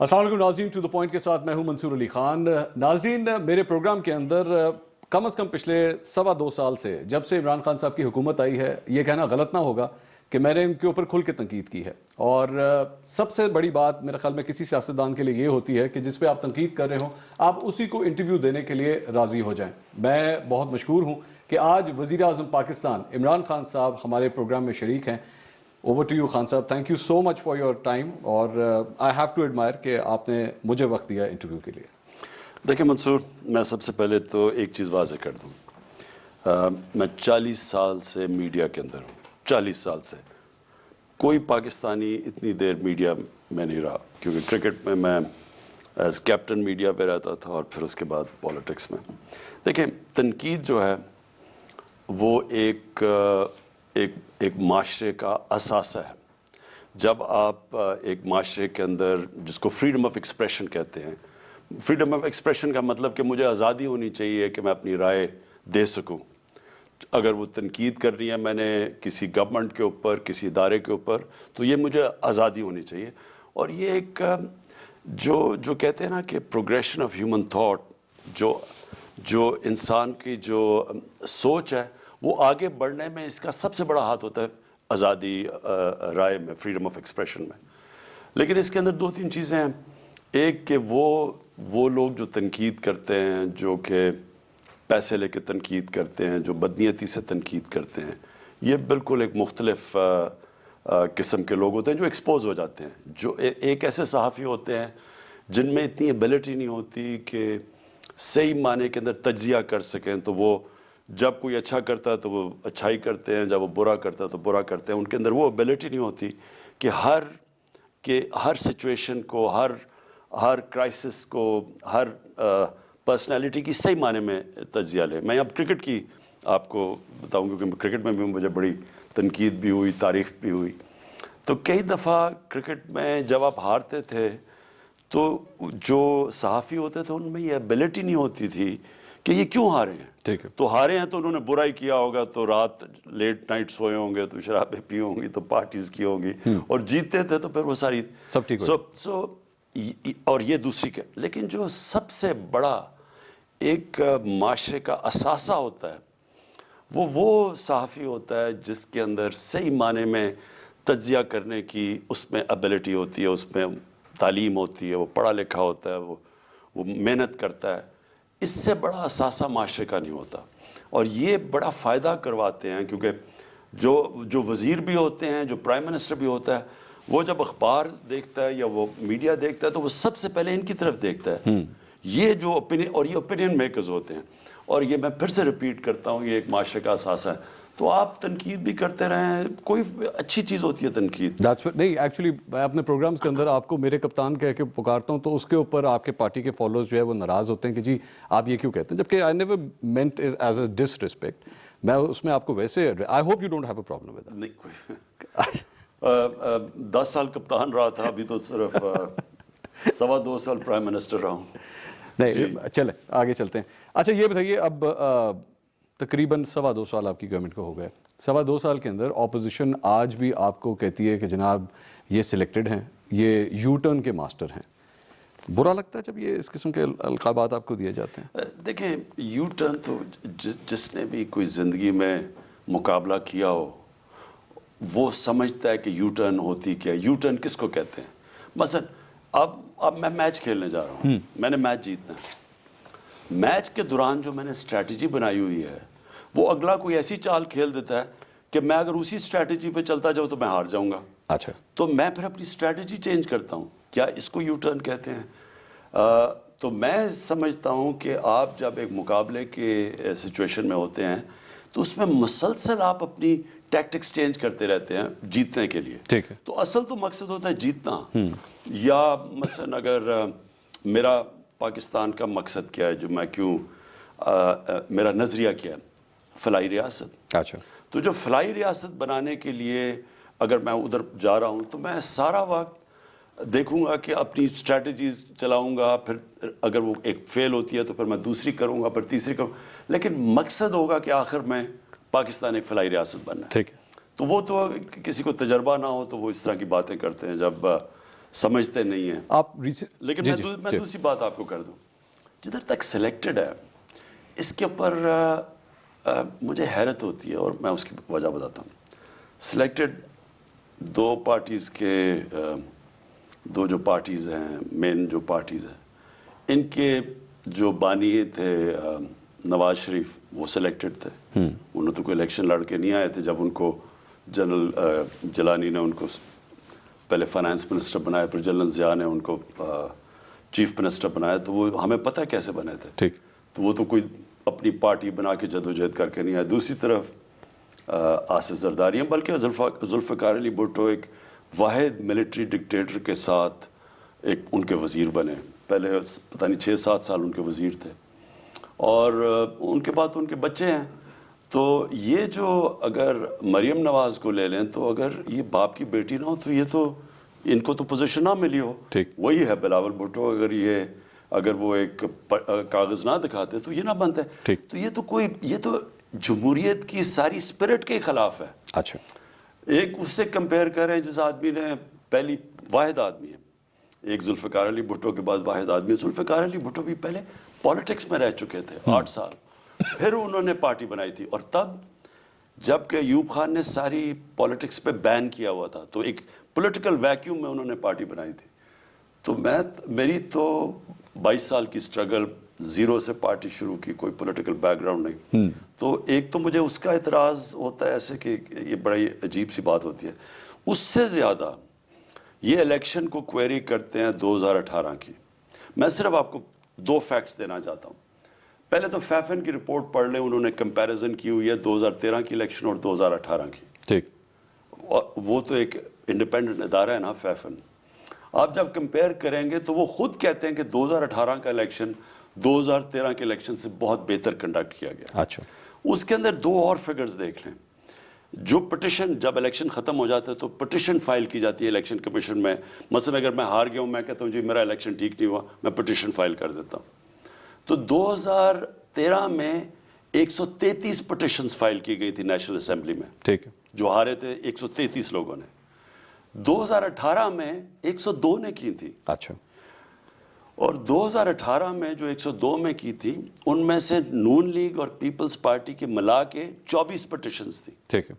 السلام علیکم ناظرین، ٹو دا پوائنٹ کے ساتھ میں ہوں منصور علی خان۔ ناظرین، میرے پروگرام کے اندر کم از کم پچھلے 2.25 سال سے جب سے عمران خان صاحب کی حکومت آئی ہے، یہ کہنا غلط نہ ہوگا کہ میں نے ان کے اوپر کھل کے تنقید کی ہے، اور سب سے بڑی بات میرے خیال میں کسی سیاستدان کے لیے یہ ہوتی ہے کہ جس پہ آپ تنقید کر رہے ہوں آپ اسی کو انٹرویو دینے کے لیے راضی ہو جائیں۔ میں بہت مشکور ہوں کہ آج وزیر اعظم پاکستان عمران خان صاحب ہمارے پروگرام میں شریک ہیں۔ اوور ٹو یو خان صاحب، thank you so much for your time, اور آئی ہیو ٹو ایڈمائر کہ آپ نے مجھے وقت دیا انٹرویو کے لیے۔ دیکھیں منصور، میں سب سے پہلے تو ایک چیز واضح کر دوں، میں 40 سال سے میڈیا کے اندر ہوں، 40 سال سے کوئی پاکستانی اتنی دیر میڈیا میں نہیں رہا، کیونکہ کرکٹ میں ایز کیپٹن میڈیا پہ رہتا تھا اور پھر اس کے بعد پالیٹکس میں۔ دیکھیں، تنقید جو ہے وہ ایک معاشرے کا اثاثہ ہے۔ جب آپ ایک معاشرے کے اندر جس کو فریڈم آف ایکسپریشن کہتے ہیں، فریڈم آف ایکسپریشن کا مطلب کہ مجھے آزادی ہونی چاہیے کہ میں اپنی رائے دے سکوں۔ اگر وہ تنقید کر رہی ہے میں نے کسی گورنمنٹ کے اوپر، کسی ادارے کے اوپر، تو یہ مجھے آزادی ہونی چاہیے۔ اور یہ ایک جو کہتے ہیں نا کہ پروگریشن آف ہیومن تھاٹ، جو انسان کی جو سوچ ہے وہ آگے بڑھنے میں اس کا سب سے بڑا ہاتھ ہوتا ہے آزادی رائے میں، فریڈم آف ایکسپریشن میں۔ لیکن اس کے اندر 2-3 چیزیں ہیں۔ ایک کہ وہ لوگ جو تنقید کرتے ہیں، جو کہ پیسے لے کے تنقید کرتے ہیں، جو بدنیتی سے تنقید کرتے ہیں، یہ بالکل ایک مختلف قسم کے لوگ ہوتے ہیں جو ایکسپوز ہو جاتے ہیں۔ جو ایک ایسے صحافی ہوتے ہیں جن میں اتنی ایبلٹی نہیں ہوتی کہ صحیح معنی کے اندر تجزیہ کر سکیں، تو وہ جب کوئی اچھا کرتا ہے تو وہ اچھائی کرتے ہیں، جب وہ برا کرتا ہے تو برا کرتے ہیں۔ ان کے اندر وہ ایبلٹی نہیں ہوتی کہ ہر سچویشن کو، ہر کرائسس کو، ہر پرسنالٹی کی صحیح معنی میں تجزیہ لیں۔ میں اب کرکٹ کی آپ کو بتاؤں، کیونکہ کرکٹ میں بھی مجھے بڑی تنقید بھی ہوئی، تعریف بھی ہوئی۔ تو کئی دفعہ کرکٹ میں جب آپ ہارتے تھے تو جو صحافی ہوتے تھے ان میں یہ ایبلٹی نہیں ہوتی تھی کہ یہ کیوں ہارے ہیں۔ ٹھیک ہے، تو ہارے ہیں تو انہوں نے برائی کیا ہوگا، تو رات لیٹ نائٹ سوئے ہوں گے، تو شرابیں پی ہوں گی، تو پارٹیز کی ہوں گی، اور جیتے تھے تو پھر وہ ساری سب ٹھیک ہو اور یہ دوسری کے۔ لیکن جو سب سے بڑا ایک معاشرے کا اثاثہ ہوتا ہے وہ صحافی ہوتا ہے جس کے اندر صحیح معنی میں تجزیہ کرنے کی اس میں ایبلٹی ہوتی ہے، اس میں تعلیم ہوتی ہے، وہ پڑھا لکھا ہوتا ہے، وہ محنت کرتا ہے۔ اس سے بڑا اثاثہ معاشرے کا نہیں ہوتا، اور یہ بڑا فائدہ کرواتے ہیں، کیونکہ جو وزیر بھی ہوتے ہیں، جو پرائم منسٹر بھی ہوتا ہے، وہ جب اخبار دیکھتا ہے یا وہ میڈیا دیکھتا ہے تو وہ سب سے پہلے ان کی طرف دیکھتا ہے۔ یہ جو اوپینین میکرز ہوتے ہیں، اور یہ میں پھر سے ریپیٹ کرتا ہوں، یہ ایک معاشرے کا اثاثہ ہے۔ تو آپ تنقید بھی کرتے رہیں، کوئی اچھی چیز ہوتی ہے تنقید۔ نہیں، ایکچولی میں اپنے پروگرامز کے اندر آپ کو میرے کپتان کہہ کے پکارتا ہوں تو اس کے اوپر آپ کے پارٹی کے فالوورز جو ہے وہ ناراض ہوتے ہیں کہ جی آپ یہ کیوں کہتے ہیں، جبکہ I never meant as a ڈس ریسپیکٹ۔ میں اس میں آپ کو ویسے I hope you don't have a problem with نہیں، کوئی 10 سال کپتان رہا تھا، ابھی تو صرف 2.25 سال پرائم منسٹر رہا ہوں۔ نہیں، چلیں آگے چلتے ہیں۔ اچھا یہ بتائیے، اب تقریباً 2.25 سال آپ کی گورنمنٹ کو ہو گئے، 2.25 سال کے اندر اپوزیشن آج بھی آپ کو کہتی ہے کہ جناب یہ سلیکٹڈ ہیں، یہ یو ٹرن کے ماسٹر ہیں۔ برا لگتا ہے جب یہ اس قسم کے القابات آپ کو دیے جاتے ہیں؟ دیکھیں، یو ٹرن تو جس نے بھی کوئی زندگی میں مقابلہ کیا ہو وہ سمجھتا ہے کہ یو ٹرن ہوتی کیا ہے، یو ٹرن کس کو کہتے ہیں۔ مثلا اب میں میچ کھیلنے جا رہا ہوں، میں نے میچ جیتنا ہے۔ میچ کے دوران جو میں نے اسٹریٹجی بنائی ہوئی ہے وہ اگلا کوئی ایسی چال کھیل دیتا ہے کہ میں اگر اسی اسٹریٹجی پہ چلتا جاؤں تو میں ہار جاؤں گا۔ اچھا، تو میں پھر اپنی اسٹریٹجی چینج کرتا ہوں۔ کیا اس کو یو ٹرن کہتے ہیں؟ تو میں سمجھتا ہوں کہ آپ جب ایک مقابلے کے سچویشن میں ہوتے ہیں تو اس میں مسلسل آپ اپنی ٹیکٹکس چینج کرتے رہتے ہیں جیتنے کے لیے۔ ٹھیک ہے، تو اصل تو مقصد ہوتا ہے جیتنا۔ یا مثلا اگر میرا پاکستان کا مقصد کیا ہے، جو میں کیوں میرا نظریہ کیا ہے، فلاحی ریاست۔ اچھا، تو جو فلاحی ریاست بنانے کے لیے اگر میں ادھر جا رہا ہوں تو میں سارا وقت دیکھوں گا کہ اپنی اسٹریٹجیز چلاؤں گا، پھر اگر وہ ایک فیل ہوتی ہے تو پھر میں دوسری کروں گا، پھر تیسری کروں گا، لیکن مقصد ہوگا کہ آخر میں پاکستان ایک فلاحی ریاست بننا ہے۔ ٹھیک ہے، تو وہ تو کسی کو تجربہ نہ ہو تو وہ اس طرح کی باتیں کرتے ہیں۔ جب سمجھتے نہیں ہیں. آپ لیکن میں دوسری بات آپ کو کر دوں, جدھر تک سلیکٹڈ ہے اس کے اوپر مجھے حیرت ہوتی ہے اور میں اس کی وجہ بتاتا ہوں. سلیکٹڈ دو پارٹیز کے دو جو پارٹیز ہیں, مین جو پارٹیز ہیں, ان کے جو بانی تھے نواز شریف, وہ سلیکٹڈ تھے. انہوں تو کوئی الیکشن لڑ کے نہیں آئے تھے. جب ان کو جنرل جیلانی نے ان کو پہلے فائنانس منسٹر بنایا, پھر جنرل ضیاء نے ان کو چیف منسٹر بنایا, تو وہ ہمیں پتہ ہے کیسے بنے تھے. ٹھیک. تو وہ تو کوئی اپنی پارٹی بنا کے جدوجہد کر کے نہیں آئے. دوسری طرف آصف زرداری ہیں, بلکہ ذوالفقار علی بھٹو ایک واحد ملٹری ڈکٹیٹر کے ساتھ ایک ان کے وزیر بنے. پہلے پتہ نہیں 6-7 سال ان کے وزیر تھے, اور ان کے بعد ان کے بچے ہیں. تو یہ جو اگر مریم نواز کو لے لیں, تو اگر یہ باپ کی بیٹی نہ ہو تو یہ تو ان کو تو پوزیشن نہ ملی ہو. وہی ہے بلاول بھٹو, اگر وہ ایک کاغذ نہ دکھاتے تو یہ نہ بنتے. تو یہ تو جمہوریت کی ساری اسپرٹ کے خلاف ہے. اچھا, ایک اس سے کمپیئر کریں جس آدمی نے پہلی واحد آدمی ہے, ایک ذوالفقار علی بھٹو کے بعد واحد آدمی. ذوالفقار علی بھٹو بھی پہلے پالیٹکس میں رہ چکے تھے 8 سال, پھر انہوں نے پارٹی بنائی تھی. اور تب جب کہ ایوب خان نے ساری پالیٹکس پہ بین کیا ہوا تھا, تو ایک پولیٹیکل ویکیوم میں انہوں نے پارٹی بنائی تھی. تو میری تو 22 سال کی سٹرگل, زیرو سے پارٹی شروع کی, کوئی پولیٹیکل بیک گراؤنڈ نہیں. تو ایک تو مجھے اس کا اعتراض ہوتا ہے ایسے کہ یہ بڑی عجیب سی بات ہوتی ہے. اس سے زیادہ یہ الیکشن کو کوئری کرتے ہیں 2018 کی. میں صرف آپ کو 2 فیکٹس دینا چاہتا ہوں. پہلے تو فیفن کی رپورٹ پڑھ لیں, انہوں نے کمپیریزن کی ہوئی ہے 2013 کی الیکشن اور 2018 کی. ٹھیک. اور وہ تو ایک انڈیپینڈنٹ ادارہ ہے نا فیفن. آپ جب کمپیئر کریں گے تو وہ خود کہتے ہیں کہ 2018 کا الیکشن 2013 کے الیکشن سے بہت بہتر کنڈکٹ کیا گیا. اچھا. اس کے اندر 2 اور فگرز دیکھ لیں. جو پٹیشن جب الیکشن ختم ہو جاتا ہے تو پٹیشن فائل کی جاتی ہے الیکشن کمیشن میں. مثلا اگر میں ہار گیا ہوں, میں کہتا ہوں جی میرا الیکشن ٹھیک نہیں ہوا, میں پٹیشن فائل کر دیتا ہوں. تو 2013 میں 133 پٹیشنز فائل کی گئی تھی نیشنل اسمبلی میں. ٹھیک ہے. جو ہارے تھے 133 لوگوں نے. 2018 میں 102 نے کی تھی. اچھا. اور 2018 میں جو 102 میں کی تھی, ان میں سے نون لیگ اور پیپلز پارٹی کے ملا کے 24 پٹیشنز تھی. ٹھیک ہے.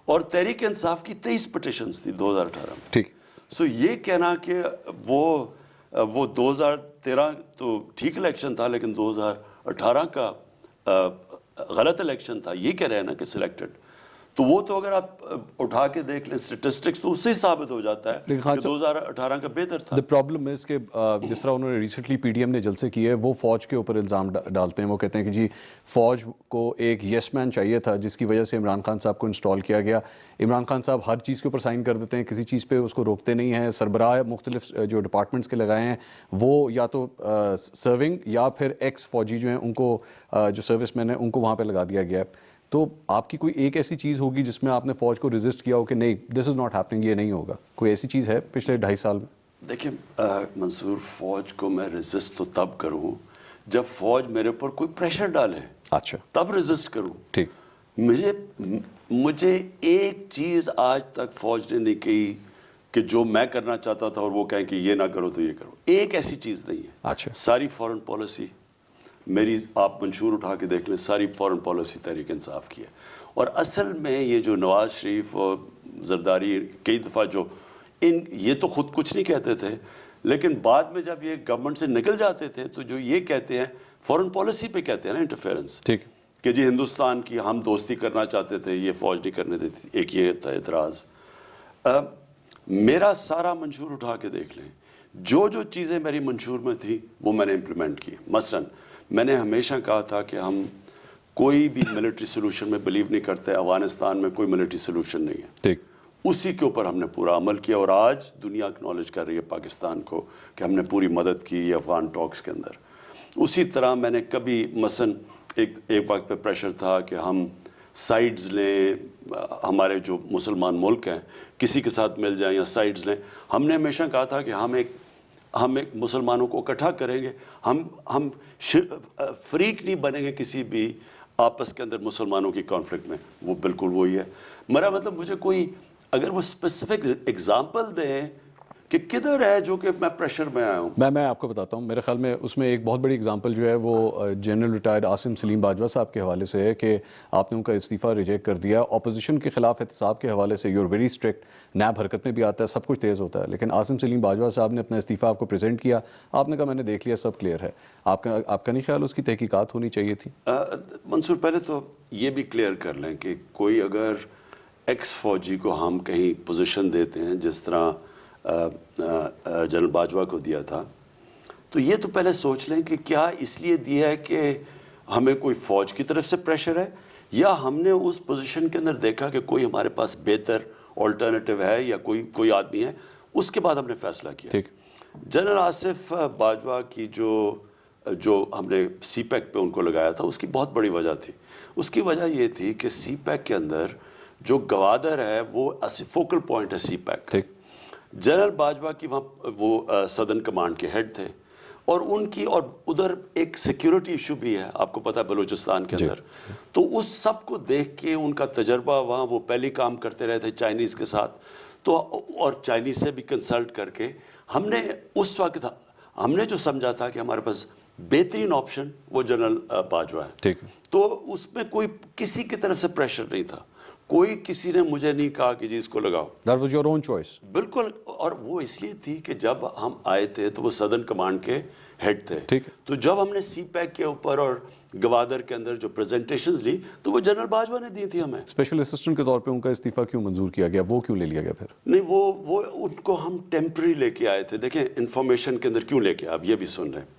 اور تحریک انصاف کی 23 پٹیشنز تھی 2018 میں. ٹھیک. سو یہ کہنا کہ وہ 2013 تو ٹھیک الیکشن تھا, لیکن 2018 کا غلط الیکشن تھا, یہ کہہ رہے ہیں نا کہ سلیکٹڈ. تو وہ تو اگر آپ اٹھا کے دیکھ لیں اسٹیٹسٹکس, تو اس سے ہی ثابت ہو جاتا ہے کہ 2018 کا بہتر تھا. The problem is کہ جس طرح انہوں نے ریسنٹلی پی ڈی ایم نے جلسے کیے, وہ فوج کے اوپر الزام ڈالتے ہیں. وہ کہتے ہیں کہ جی فوج کو ایک یس مین چاہیے تھا, جس کی وجہ سے عمران خان صاحب کو انسٹال کیا گیا. عمران خان صاحب ہر چیز کے اوپر سائن کر دیتے ہیں, کسی چیز پہ اس کو روکتے نہیں ہیں. سربراہ مختلف جو ڈپارٹمنٹس کے لگائے ہیں, وہ یا تو سرونگ یا پھر ایکس فوجی جو ہیں ان کو, جو سروس مین ہیں ان کو وہاں پہ لگا دیا گیا ہے. تو آپ کی کوئی ایک ایسی چیز ہوگی جس میں آپ نے فوج کو ریزسٹ کیا ہو کہ نہیں دس از ناٹ ہیپننگ, یہ نہیں ہوگا, کوئی ایسی چیز ہے پچھلے 2.5 سال میں؟ دیکھیں منصور, فوج کو میں ریزسٹ تو تب کروں جب فوج میرے اوپر کوئی پریشر ڈالے. اچھا. تب ریزسٹ کروں. ٹھیک. مجھے ایک چیز آج تک فوج نے نہیں کہی کہ جو میں کرنا چاہتا تھا اور وہ کہیں کہ یہ نہ کرو تو یہ کرو, ایک ایسی چیز نہیں ہے. اچھا. ساری فورن پالیسی میری آپ منشور اٹھا کے دیکھ لیں, ساری فورن پالیسی تحریک انصاف کی ہے. اور اصل میں یہ جو نواز شریف اور زرداری کئی دفعہ جو یہ تو خود کچھ نہیں کہتے تھے, لیکن بعد میں جب یہ گورنمنٹ سے نکل جاتے تھے تو جو یہ کہتے ہیں فورن پالیسی پہ کہتے ہیں نا انٹرفیئرنس. ٹھیک. کہ جی ہندوستان کی ہم دوستی کرنا چاہتے تھے, یہ فوج نہیں کرنے دیتی. ایک یہ تھا اعتراض. میرا سارا منشور اٹھا کے دیکھ لیں, جو چیزیں میری منشور میں تھی وہ میں نے امپلیمنٹ کی. مثلاً میں نے ہمیشہ کہا تھا کہ ہم کوئی بھی ملٹری سلوشن میں بلیو نہیں کرتے, افغانستان میں کوئی ملٹری سلوشن نہیں ہے. ٹھیک. اسی کے اوپر ہم نے پورا عمل کیا, اور آج دنیا اکنالج کر رہی ہے پاکستان کو کہ ہم نے پوری مدد کی افغان ٹاکس کے اندر. اسی طرح میں نے کبھی مثلاً ایک وقت پہ پریشر تھا کہ ہم سائڈز لیں, ہمارے جو مسلمان ملک ہیں کسی کے ساتھ مل جائیں یا سائڈز لیں. ہم نے ہمیشہ کہا تھا کہ ہم ایک مسلمانوں کو اکٹھا کریں گے, ہم فریق نہیں بنیں گے کسی بھی آپس کے اندر مسلمانوں کی کانفلکٹ میں. وہ بالکل وہی ہے. میرا مطلب مجھے کوئی اگر وہ اسپیسیفک ایگزامپل دیں کہ کدھر ہے جو کہ میں پریشر میں آیا ہوں. میں آپ کو بتاتا ہوں. میرے خیال میں اس میں ایک بہت بڑی اگزامپل جو ہے وہ جنرل ریٹائرڈ عاصم سلیم باجوہ صاحب کے حوالے سے ہے کہ آپ نے ان کا استعفیٰ ریجیکٹ کر دیا. اپوزیشن کے خلاف احتساب کے حوالے سے you are very strict. NAB حرکت میں بھی آتا ہے, سب کچھ تیز ہوتا ہے, لیکن عاصم سلیم باجوہ صاحب نے اپنا استعفیٰ آپ کو پریزنٹ کیا, آپ نے کہا میں نے دیکھ لیا, سب کلیئر ہے. آپ کا نہیں خیال اس کی تحقیقات ہونی چاہیے تھی؟ منصور, پہلے تو یہ بھی کلیئر کر لیں کہ کوئی اگر ایکس فوجی کو ہم کہیں پوزیشن دیتے ہیں جس طرح جنرل باجوہ کو دیا تھا, تو یہ تو پہلے سوچ لیں کہ کیا اس لیے دیا ہے کہ ہمیں کوئی فوج کی طرف سے پریشر ہے, یا ہم نے اس پوزیشن کے اندر دیکھا کہ کوئی ہمارے پاس بہتر آلٹرنیٹیو ہے یا کوئی آدمی ہے, اس کے بعد ہم نے فیصلہ کیا. ٹھیک. جنرل آصف باجوہ کی جو ہم نے سی پیک پہ ان کو لگایا تھا, اس کی بہت بڑی وجہ تھی. اس کی وجہ یہ تھی کہ سی پیک کے اندر جو گوادر ہے وہ فوکل پوائنٹ ہے سی پیک. ٹھیک. جنرل باجوہ کی وہاں وہ سدرن کمانڈ کے ہیڈ تھے, اور ان کی اور ادھر ایک سیکیورٹی ایشو بھی ہے, آپ کو پتہ ہے بلوچستان کے اندر. تو اس سب کو دیکھ کے ان کا تجربہ, وہاں وہ پہلے کام کرتے رہے تھے چائنیز کے ساتھ, تو اور چائنیز سے بھی کنسلٹ کر کے ہم نے اس وقت ہم نے جو سمجھا تھا کہ ہمارے پاس بہترین آپشن وہ جنرل باجوہ ہے. ٹھیک. تو اس میں کوئی کسی کی طرف سے پریشر نہیں تھا, کوئی کسی نے مجھے نہیں کہا کہ جی اس کو لگاؤ. That was your own choice. بالکل, اور وہ اس لیے تھی کہ جب ہم آئے تھے تو وہ سدرن کمانڈ کے ہیڈ تھے. ٹھیک. تو جب ہم نے سی پیک کے اوپر اور گوادر کے اندر جو پریزنٹیشنز لی تو وہ جنرل باجوہ نے دی تھی ہمیں. اسپیشل اسسٹنٹ کے طور پہ ان کا استعفیٰ کیوں منظور کیا گیا, وہ کیوں لے لیا گیا پھر؟ نہیں, وہ ان کو ہم ٹیمپرری لے کے آئے تھے. دیکھیں انفارمیشن کے اندر کیوں لے کے, آپ یہ بھی سن رہے ہیں,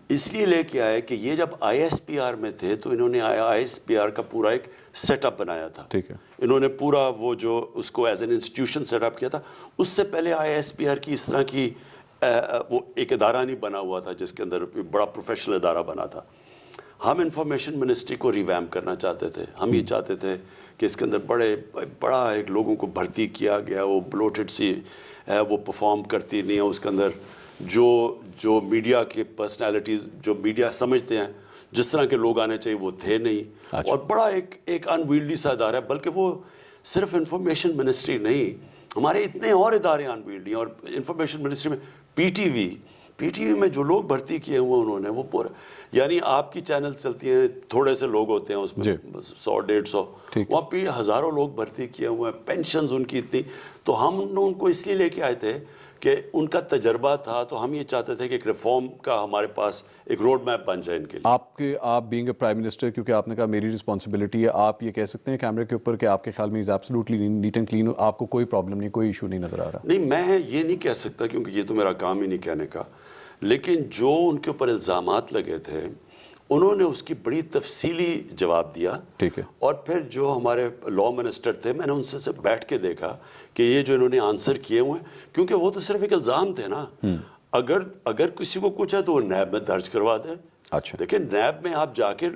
اس لیے لے کے آئے کہ یہ جب آئی ایس پی آر میں تھے تو انہوں نے آئی ایس پی آر کا پورا ایک سیٹ اپ بنایا تھا. ٹھیک ہے. انہوں نے پورا وہ جو اس کو as an institution set up کیا تھا. اس سے پہلے آئی ایس پی آر کی اس طرح کی وہ ایک ادارہ نہیں بنا ہوا تھا جس کے اندر بڑا پروفیشنل ادارہ بنا تھا. ہم انفارمیشن منسٹری کو ریویمپ کرنا چاہتے تھے. ہم یہ چاہتے تھے کہ اس کے اندر بڑا ایک لوگوں کو بھرتی کیا گیا, وہ بلوٹڈ سی ہے, وہ پرفارم کرتی نہیں ہے. اس کے اندر جو میڈیا کے پرسنالٹیز, جو میڈیا سمجھتے ہیں جس طرح کے لوگ آنے چاہیے, وہ تھے نہیں. اور بڑا ایک انویلڈی سا ادارہ ہے. بلکہ وہ صرف انفارمیشن منسٹری نہیں, ہمارے اتنے اور ادارے انویلڈی. اور انفارمیشن منسٹری میں پی ٹی وی میں جو لوگ بھرتی کیے ہوئے انہوں نے, وہ پورا, یعنی آپ کی چینل چلتی ہیں, تھوڑے سے لوگ ہوتے ہیں اس میں 100-150, وہاں پہ ہزاروں لوگ بھرتی کیے ہوئے ہیں, پینشنز ان کی اتنی. تو ہم ان کو اس لیے لے کے آئے تھے کہ ان کا تجربہ تھا, تو ہم یہ چاہتے تھے کہ ایک ریفارم کا ہمارے پاس ایک روڈ میپ بن جائے ان کے لیے. آپ بینگ اے پرائم منسٹر, کیونکہ آپ نے کہا میری رسپانسبلٹی ہے, آپ یہ کہہ سکتے ہیں کیمرے کے اوپر کہ آپ کے خیال میں is absolutely neat and clean, آپ کو کوئی پرابلم نہیں, کوئی ایشو نہیں نظر آ رہا؟ نہیں, میں یہ نہیں کہہ سکتا کیونکہ یہ تو میرا کام ہی نہیں کہنے کا, لیکن جو ان کے اوپر الزامات لگے تھے انہوں نے اس کی بڑی تفصیلی جواب دیا. ٹھیک ہے. اور پھر جو ہمارے لا منسٹر تھے, میں نے ان سے بیٹھ کے دیکھا کہ یہ جو انہوں نے آنسر کیے ہوئے ہیں, کیونکہ وہ تو صرف ایک الزام تھے نا, اگر کسی کو کچھ ہے تو وہ نیب میں درج کروا دیں. اچھا. دیکھیں نیب میں آپ جا کے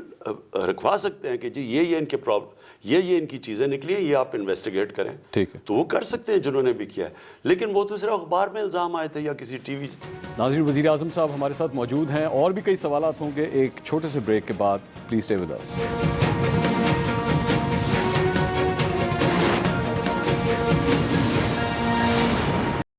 رکھوا سکتے ہیں کہ جی یہ ان کے پرابلم, یہ ان کی چیزیں نکلی ہیں, یہ آپ انویسٹیگیٹ کریں. ٹھیک ہے. تو وہ کر سکتے ہیں جنہوں نے بھی کیا ہے, لیکن وہ تو صرف اخبار میں الزام آئے تھے یا کسی ٹی وی. ناظرین, وزیر اعظم صاحب ہمارے ساتھ موجود ہیں, اور بھی کئی سوالات ہوں گے ایک چھوٹے سے بریک کے بعد. Please stay with us.